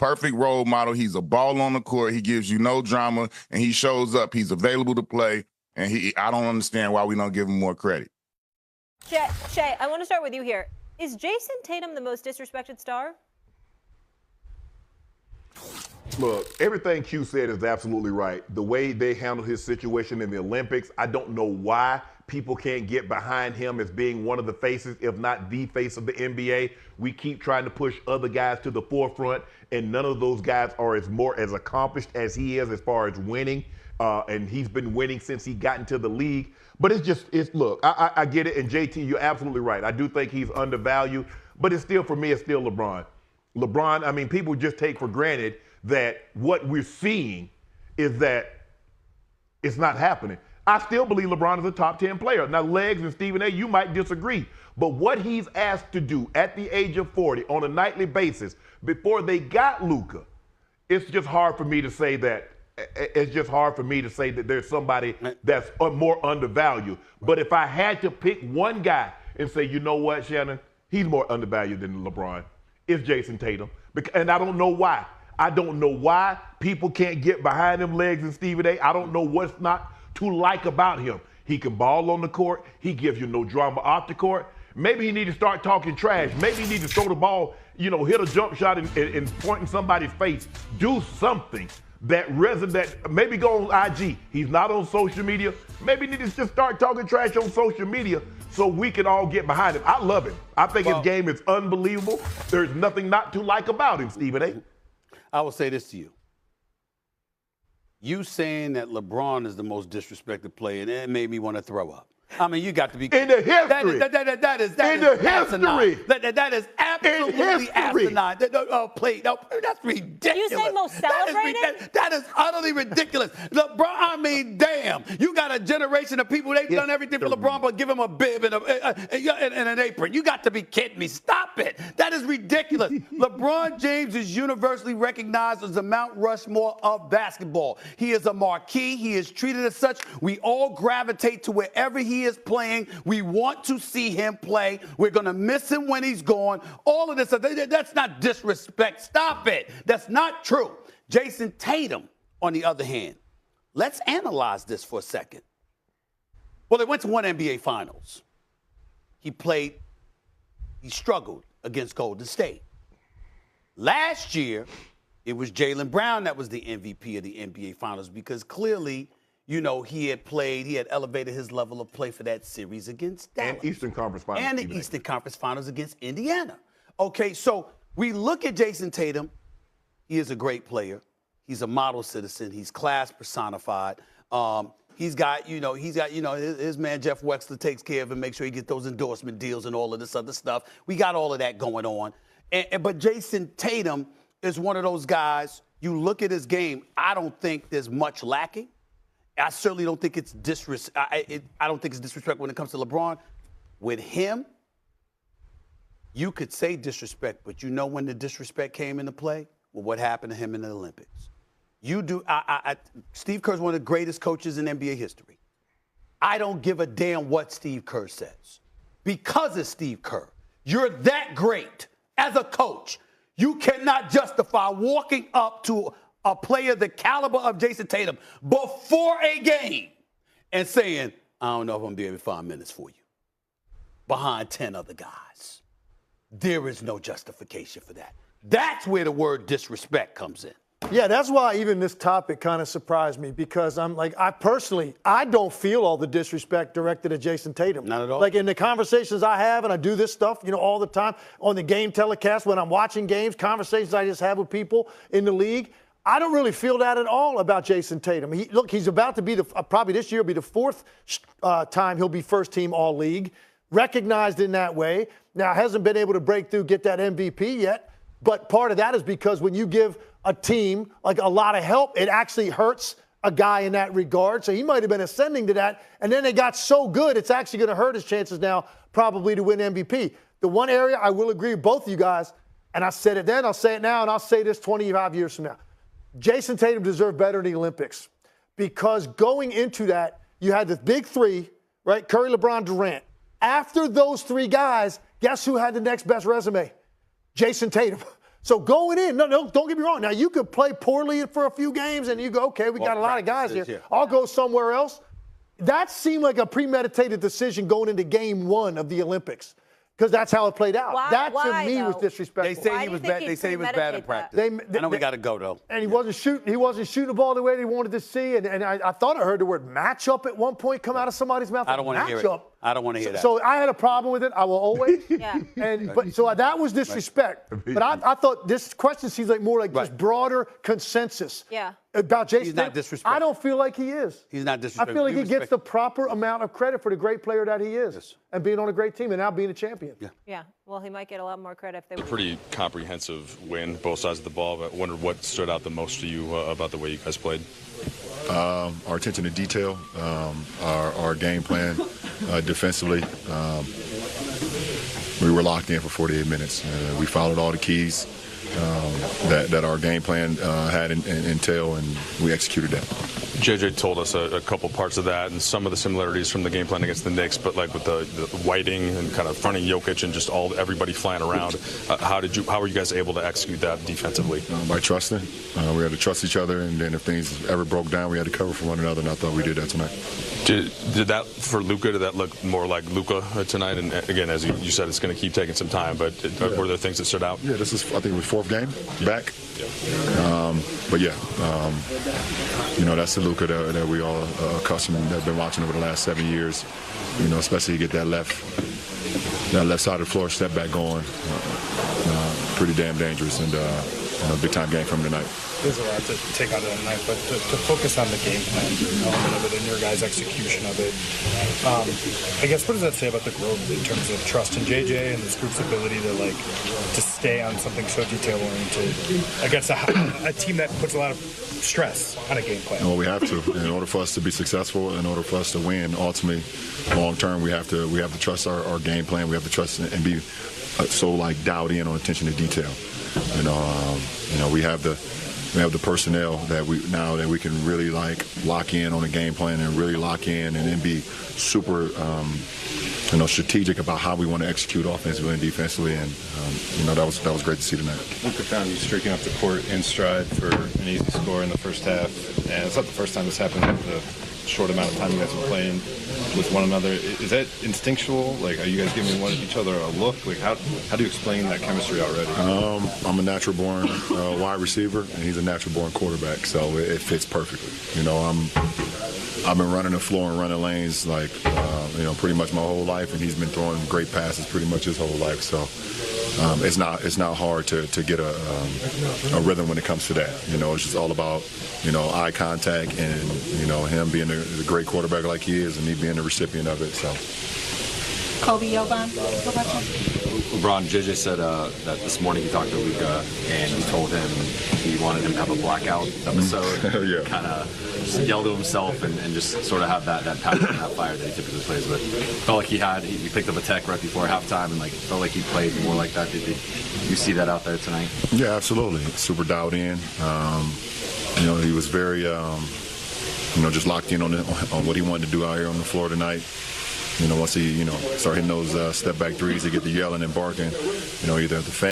perfect role model. He's a ball on the court. He gives you no drama, and he shows up. He's available to play, and I don't understand why we don't give him more credit. Shay, I want to start with you here. Is Jason Tatum the most disrespected star? Look, everything Q said is absolutely right. The way they handled his situation in the Olympics, I don't know why people can't get behind him as being one of the faces, if not the face of the NBA. We keep trying to push other guys to the forefront, and none of those guys are as accomplished as he is as far as winning. And he's been winning since he got into the league. But look, I get it. And JT, you're absolutely right. I do think he's undervalued, but it's still, for me, it's still LeBron. LeBron, I mean, people just take for granted that what we're seeing is that it's not happening. I still believe LeBron is a top 10 player. Now, Legs and Stephen A., you might disagree, but what he's asked to do at the age of 40 on a nightly basis before they got Luka, it's just hard for me to say that. It's just hard for me to say that there's somebody that's more undervalued. But if I had to pick one guy and say, you know what, Shannon, he's more undervalued than LeBron, it's Jason Tatum. And I don't know why. I don't know why people can't get behind him, Legs and Stephen A. I don't know what's not to like about him. He can ball on the court. He gives you no drama off the court. Maybe he need to start talking trash. Maybe he need to throw the ball, hit a jump shot and point in somebody's face. Do something that resonate. Maybe go on IG. He's not on social media. Maybe he needs to just start talking trash on social media so we can all get behind him. I love him. I think his game is unbelievable. There's nothing not to like about him, Stephen A. I will say this to you. You saying that LeBron is the most disrespected player, and it made me want to throw up. I mean, you got to be in the history. That is history. That is absolutely asinine. That's ridiculous. You say most celebrated? That is utterly ridiculous. LeBron, I mean, damn. You got a generation of people, they've done everything for LeBron, but give him a bib and an apron. You got to be kidding me. Stop it. That is ridiculous. LeBron James is universally recognized as the Mount Rushmore of basketball. He is a marquee. He is treated as such. We all gravitate to wherever he is playing. We want to see him play. We're going to miss him when he's gone. All of this, that's not disrespect. Stop it. That's not true. Jason Tatum, on the other hand, let's analyze this for a second. Well, they went to one NBA Finals. He struggled against Golden State. Last year, it was Jaylen Brown that was the MVP of the NBA Finals because clearly, he had elevated his level of play for that series against Dallas. And Eastern Conference Finals. And the Eastern Conference Finals against Indiana. Okay, so we look at Jason Tatum. He is a great player. He's a model citizen. He's class personified. He's got his man Jeff Wexler takes care of him, make sure he gets those endorsement deals and all of this other stuff. We got all of that going on. But Jason Tatum is one of those guys, you look at his game, I don't think there's much lacking. I certainly don't think it's I don't think it's disrespect when it comes to LeBron. With him, you could say disrespect, but when the disrespect came into play? Well, what happened to him in the Olympics? Steve Kerr's one of the greatest coaches in NBA history. I don't give a damn what Steve Kerr says. Because of Steve Kerr, you're that great as a coach. You cannot justify walking up to a player the caliber of Jason Tatum before a game and saying, I don't know if I'm going to be able to 5 minutes for you. Behind 10 other guys. There is no justification for that. That's where the word disrespect comes in. Yeah, that's why even this topic kind of surprised me because I'm like, I don't feel all the disrespect directed at Jason Tatum. Not at all. Like in the conversations I have, and I do this stuff, all the time on the game telecast when I'm watching games, conversations I just have with people in the league. I don't really feel that at all about Jason Tatum. He's about to be probably this year will be the fourth time he'll be first team All-League, recognized in that way. Now, hasn't been able to break through, get that MVP yet, but part of that is because when you give a team like a lot of help, it actually hurts a guy in that regard. So he might have been ascending to that, and then they got so good, it's actually going to hurt his chances now probably to win MVP. The one area I will agree with both of you guys, and I said it then, I'll say it now, and I'll say this 25 years from now. Jason Tatum deserved better in the Olympics because going into that, you had the big three, right? Curry, LeBron, Durant. After those three guys, guess who had the next best resume? Jason Tatum. So going in, no, don't get me wrong. Now, you could play poorly for a few games and you go, okay, we got a lot of guys here. Yeah. I'll go somewhere else. That seemed like a premeditated decision going into game 1 of the Olympics because that's how it played out. Why, to me was disrespectful. They say he was bad. They say he was bad in practice. I know we got to go though. And he wasn't shooting the ball the way they wanted to see. And I thought I heard the word matchup at one point come out of somebody's mouth. I don't want to hear it. I don't want to hear that. So I had a problem with it. I will always. Yeah. So that was disrespect. But I thought this question seems like more like just broader consensus. Yeah. About Jason. He's not disrespectful. I don't feel like he is. He's not disrespectful. I feel like he gets the proper amount of credit for the great player that he is and being on a great team and now being a champion. Yeah. Well, he might get a lot more credit if they win. A pretty comprehensive win, both sides of the ball. But I wondered what stood out the most to you about the way you guys played. Our attention to detail, our game plan defensively. We were locked in for 48 minutes. We followed all the keys that our game plan had entail, and we executed that. JJ told us a couple parts of that and some of the similarities from the game plan against the Knicks, but like with the whiting and kind of fronting Jokic and just everybody flying around, how were you guys able to execute that defensively? By trusting. We had to trust each other, and then if things ever broke down, we had to cover for one another, and I thought we did that tonight. Did that for Luka? Did that look more like Luka tonight? And again, as you said, it's going to keep taking some time. But were there things that stood out? Yeah, this is I think it was 4th game back. But that's the Luka that we all accustomed have been watching over the last 7 years. Especially you get that left side of the floor step back going. Pretty damn dangerous and big time game from him tonight. There's a lot to take out of that night, but to focus on the game plan element of it and your guys' execution of it, I guess what does that say about the growth in terms of trust in JJ and this group's ability to stay on something so detail-oriented against a team that puts a lot of stress on a game plan? Well, we have to. In order for us to be successful, in order for us to win, ultimately, long term, we have to trust our game plan. We have to trust and be so dialed in on attention to detail. We have the personnel that we can really lock in on a game plan and really lock in and then be super strategic about how we want to execute offensively and defensively, and that was great to see tonight. Luka found you streaking up the court in stride for an easy score in the first half, and it's not the first time this happened in the short amount of time you guys were playing with one another. Is that instinctual? Are you guys giving each other a look? How do you explain that chemistry already? I'm a natural-born wide receiver, and he's a natural-born quarterback, so it fits perfectly. I've been running the floor and running lanes pretty much my whole life, and he's been throwing great passes pretty much his whole life. So it's not hard to get a rhythm when it comes to that. It's just all about eye contact and him being the great quarterback like he is, and me being the recipient of it. So. Kobe Yoban, LeBron, JJ said that this morning he talked to Luka and he told him he wanted him to have a blackout episode. Yeah. Kind of just yell to himself and just sort of have that passion and that fire that he typically plays with. Felt like he picked up a tech right before halftime and felt like he played more like that. Did you see that out there tonight? Yeah, absolutely. Super dialed in. He was very just locked in on what he wanted to do out here on the floor tonight. Once he, start hitting those step back threes, he get the yelling and barking, either at the fan